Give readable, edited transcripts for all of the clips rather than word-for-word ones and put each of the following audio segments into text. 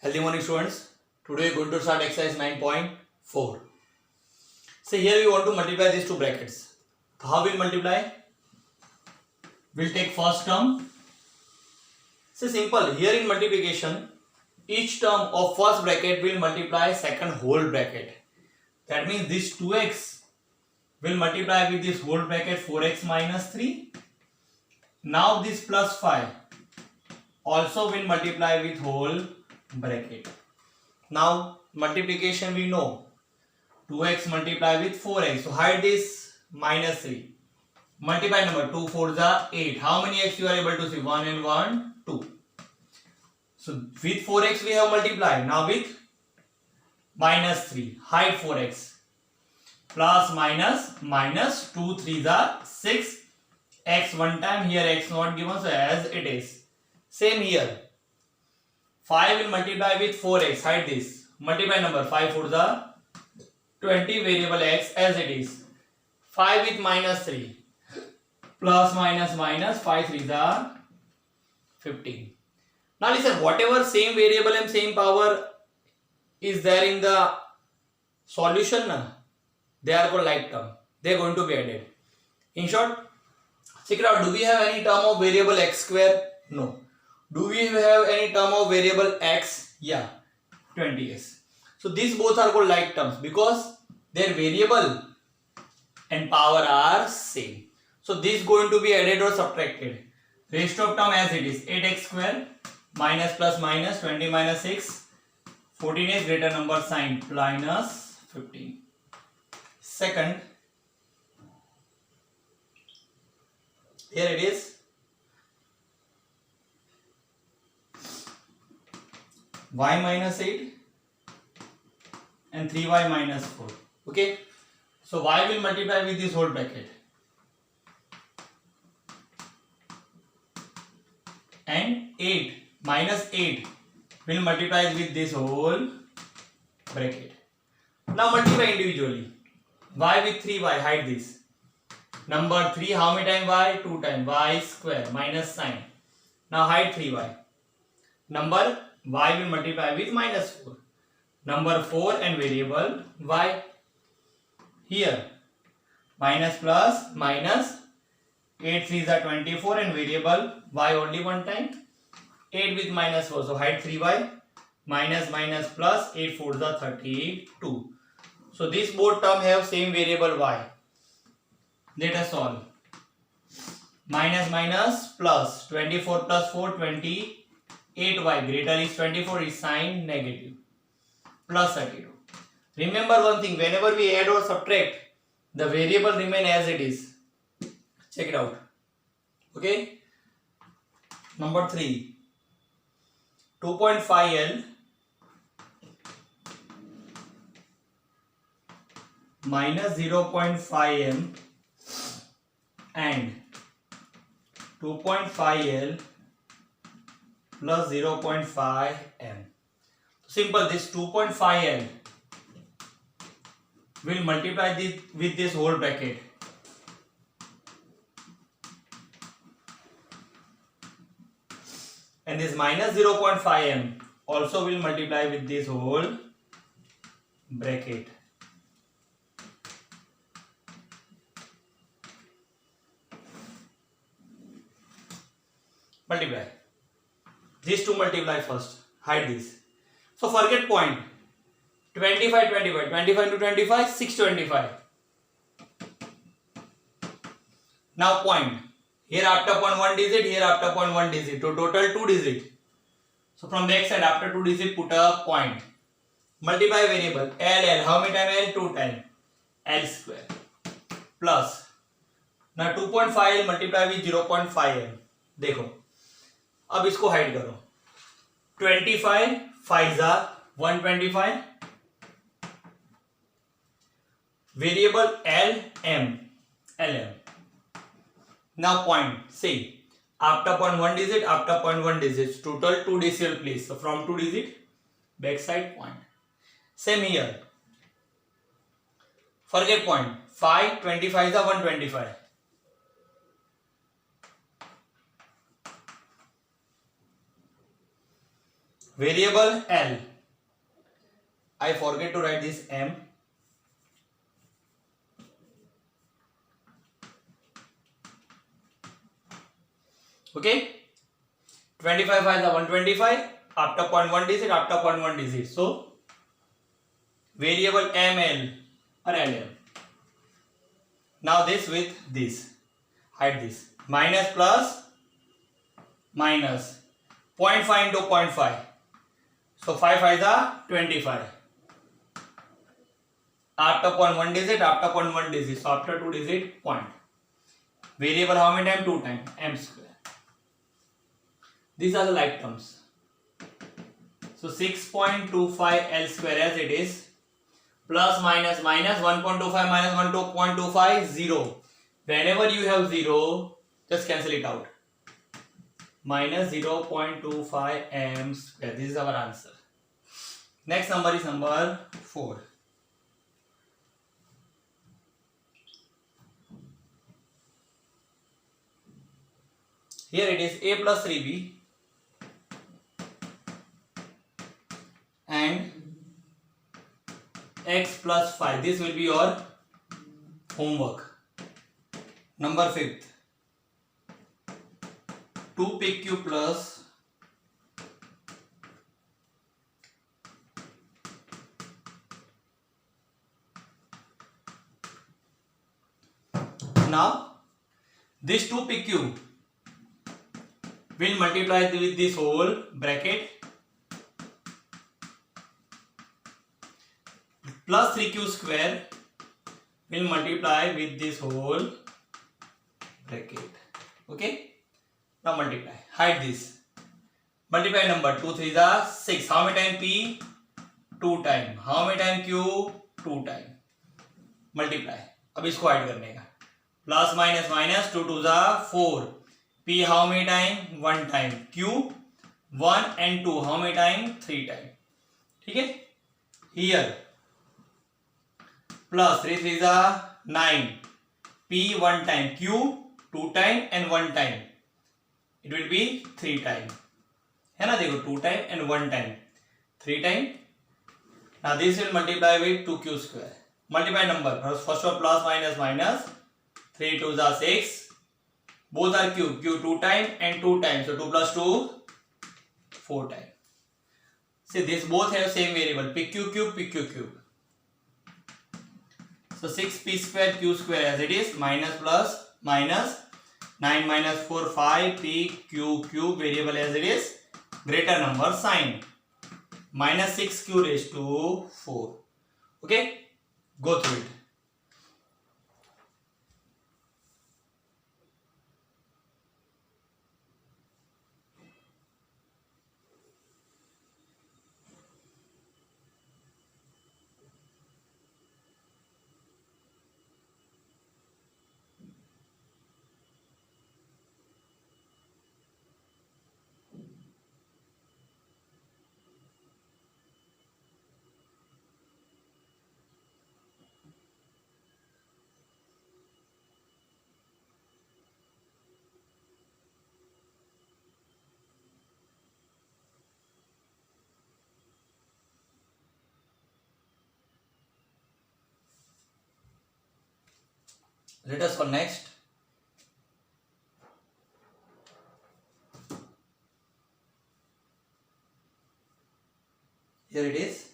Healthy morning, students. Today we are going to start exercise 9.4. So here we want to multiply these two brackets. So how we'll multiply? We'll take first term. So simple. Here in multiplication, each term of first bracket will multiply second whole bracket. That means this 2x will multiply with this whole bracket 4x minus 3. Now this plus 5 also will multiply with whole bracket. Now multiplication we know 2x multiply with 4x. So hide this minus 3. Multiply number 2 4s are 8. How many x you are able to see? 1 and 1 2. So with 4x we have multiplied. Now with minus 3 hide 4x. Plus minus 2 3s are 6. X one time, here x not given, so as it is. Same here. 5 will multiply with 4x. Hide this. Multiply number 5 4s are 20, variable x as it is. 5 with minus 3. Plus minus 5 3s are 15. Now listen, whatever same variable and same power is there in the solution, they are called like term. They are going to be added. In short, check it out. Do we have any term of variable x square? No. Do we have any term of variable x? Yeah, 20s. So these both are called like terms because their variable and power are same. So this is going to be added or subtracted. Rest of term as it is 8x square minus plus minus 20 minus 6 14 is greater number sign minus 15. Second, here it is y minus 8 and 3y minus 4. Okay, so y will multiply with this whole bracket and 8 minus 8 will multiply with this whole bracket. Now multiply individually. Y with 3y, hide this. Number 3, how many times y? 2 times. Y square minus sign. Now hide 3y. Number y will multiply with minus 4. Number 4 and variable y. Here minus plus minus 8 3s are 24 and variable y only one time. 8 with minus 4. So hide 3y. Minus plus 8 4s are 32. So these both terms have same variable y. Let us solve. Minus plus 24 plus 4 28y greater is 24 is sign negative plus 32. Remember one thing, whenever we add or subtract, the variable remain as it is. Check it out. Okay. Number 3. 2.5L minus 0.5M and 2.5L plus 0.5M. Simple, this 2.5L will multiply this with this whole bracket. And this minus 0.5M also will multiply with this whole bracket. Multiply. These two multiply first. Hide this. So forget point. 25 to 25, 625. Now point. Here after point 1 digit, here after point 1 digit. So total 2 digit. So from back side after 2 digit put a point. Multiply variable. L. How many times L? 2 times. L square. Plus. Now 2.5L multiply with 0.5L. देखो. अब इसको hide करो. 25 5 जा 125. Variable LM. Now point. See, after point 1 digit, after point 1 digit, total 2 decimal place. So from 2 digit, backside point. Same here. Forget point. 5 25 is 125. Variable L. I forget to write this M. Okay. 25 5 is 125. After 0.1 digit, after 0.1 digit. So variable ML or LM. Now this with this. Hide this. Minus plus minus. 0.5 into 0.5. So 5 5 is 25. After 0.1 digit, after 0.1 digit. So after 2 digit, point. Variable how many times? 2 times. M square. These are the like terms. So 6.25 L square as it is. Plus minus minus 1.25 minus 1.25 0. Whenever you have 0, just cancel it out. Minus 0.25 M square. This is our answer. Next number is number 4. Here it is a plus 3b and x plus 5. This will be your homework. Number 5th. 2pq plus now this 2pq will multiply with this whole bracket plus 3q square will multiply with this whole bracket. Okay, now multiply. Hide this. Multiply number 2 3 is 6. How many time p? 2 time. How many time q? 2 time. Multiply. अब इसको add करने का. Plus minus minus 2 2 is 4. P how many time? 1 time. Q 1 and 2 how many time? 3 time. ठीक है? Here plus 3 3 is 9. P 1 time. Q 2 time and 1 time. It will be 3 time. है ना? देखो 2 time and 1 time. 3 time. Now this will multiply with 2q square. Multiply number. First one plus minus minus. 3 2 is 6. Both are cube. Q 2 time and 2 times. So 2 plus 2 4 times. See this both have same variable. PQ cube, PQ cube. So 6p square q square as it is. Minus plus minus 9 minus 4 5 p q cube variable as it is. Greater number sign. Minus 6q raised to 4. Okay. Go through it. Let us for next. Here it is.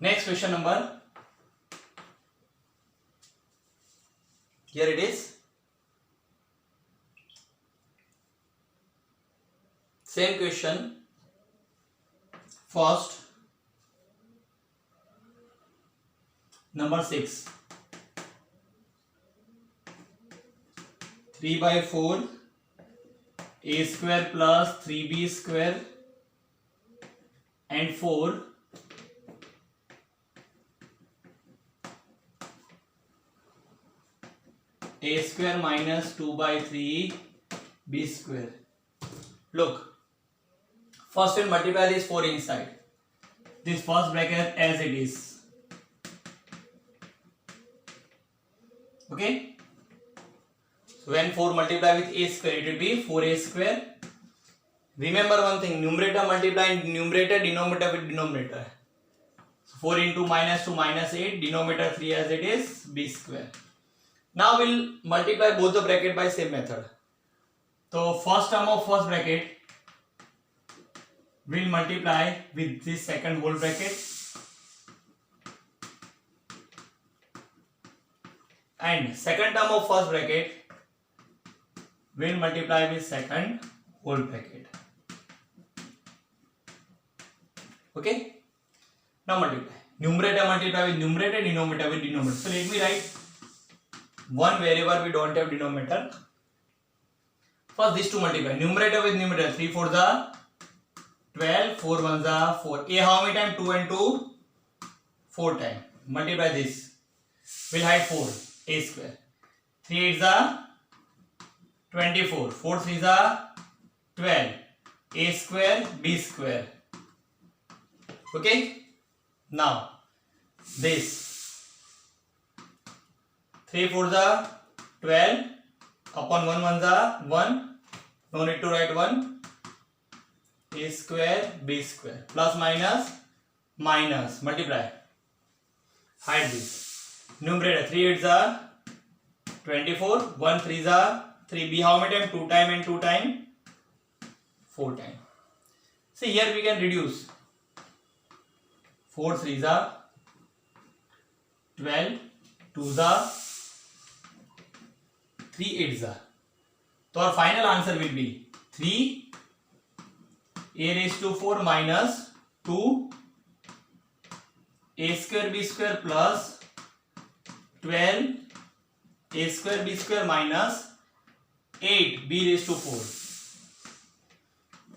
Next question number. Here it is. Same question. First, number 6. 3 by 4 a square plus 3b square and 4 a square minus 2 by 3 b square. Look, first we'll multiply this 4 inside this first bracket as it is. Okay, so when 4 multiply with a square, it will be 4a square. Remember one thing, numerator multiply numerator, denominator with denominator. So 4 into minus 2 minus 8, denominator 3 as it is, b square. Now we'll multiply both the bracket by same method. So first term of first bracket will multiply with this second whole bracket, and second term of first bracket will multiply with second whole bracket. Okay, now multiply. Numerator multiply with numerator, denominator with denominator. So let me write one wherever we don't have denominator. First these two multiply. Numerator with numerator, 3 4 the 12, 4 1 the 4. A how many times? 2 and 2, 4 times. Multiply this. We'll hide 4, a square. 3 8 the 24, 4 3 the 12, a square, b square. Okay, now this 3 4 the 12 upon 1 1 the 1, no need to write 1, a square, b square, plus minus minus, multiply, hide this. Numerator 3 8 the 24, 1 3 the 3, b how many times? 2 times and 2 times, 4 times. See here we can reduce. 4 3 the 12, 2 the 3 8 the. So our final answer will be 3 a raised to 4 minus 2 a square b square plus 12 a square b square minus 8 b raised to 4.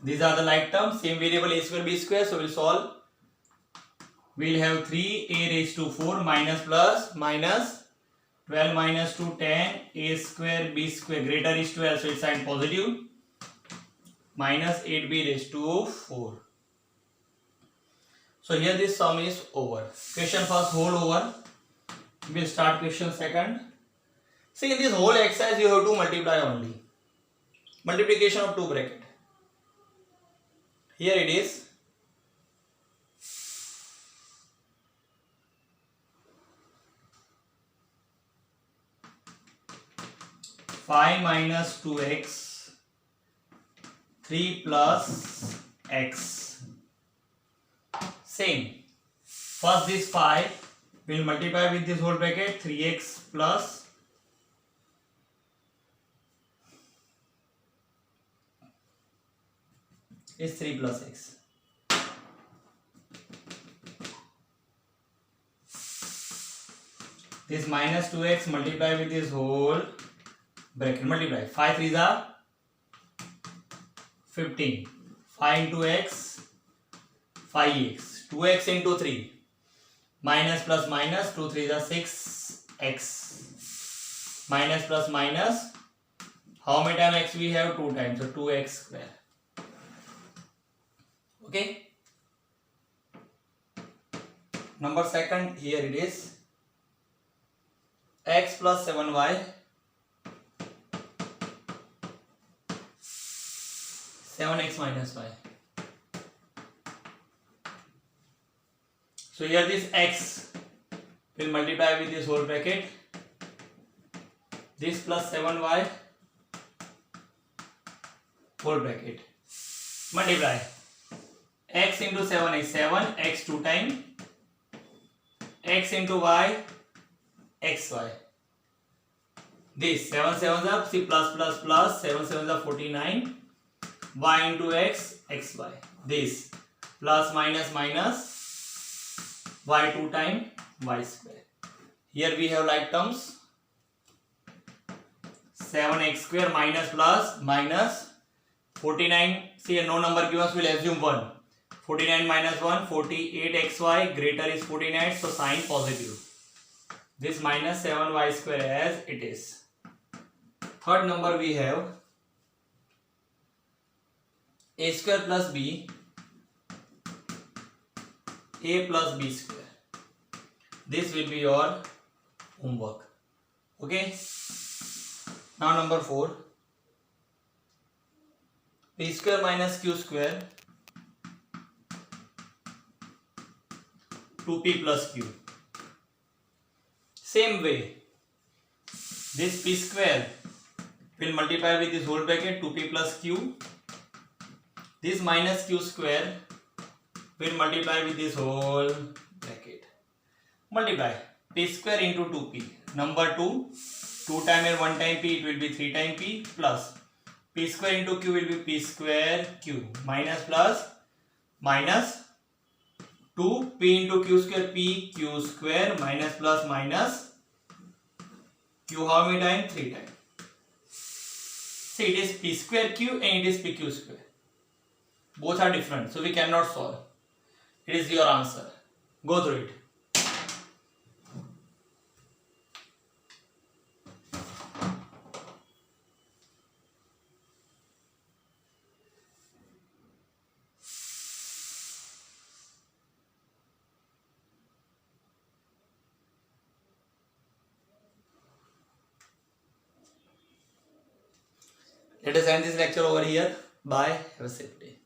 These are the like terms, same variable a square b square. So we'll solve. We'll have 3 a raised to 4 minus plus minus 12 minus 2 10 a square b square greater is 12, so it's sign positive, minus 8b raised to 4. So here this sum is over. Question first whole over. We'll start question second. See, in this whole exercise you have to multiply only. Multiplication of two bracket. Here it is. 5 minus 2x 3 plus x. Same. First this 5 will multiply with this whole bracket, 3x plus is 3 plus x. This minus 2x multiply with this whole bracket, multiply. 5 3s are 15. 5 into x, 5x. 2x into 3. Minus plus minus, 2 3s are 6x. Minus plus minus. How many times x we have? 2 times. So 2x square. Okay. Number second, here it is. X plus 7y. 7x minus y. So here this x will multiply with this whole bracket. This plus 7y whole bracket. Multiply. X into 7 is 7, x 2 times. X into y, xy. This 7 7s up, see plus plus plus, 7 7s are 49. y into x, xy. This plus minus minus y2 times y square. Here we have like terms 7x square minus plus minus 49. See a no number given us, we'll assume 1. 49 minus 1, 48xy greater is 49, so sign positive. This minus 7y square as it is. Third number we have a square plus b, a plus b square. This will be your homework. Okay. Now number 4, p square minus q square 2p plus q. Same way, this p square will multiply with this whole bracket 2p plus q. This minus q square will multiply with this whole bracket. Multiply p square into 2p. Number 2, 2 times and 1 time p, it will be 3 times p, plus p square into q will be p square q, minus plus minus 2 p into q square, p q square, minus plus minus q how many times? 3 times. See, it is p square q and it is p q square. Both are different, so we cannot solve. It is your answer. Go through it. Let us end this lecture over here. Bye. Have a safe day.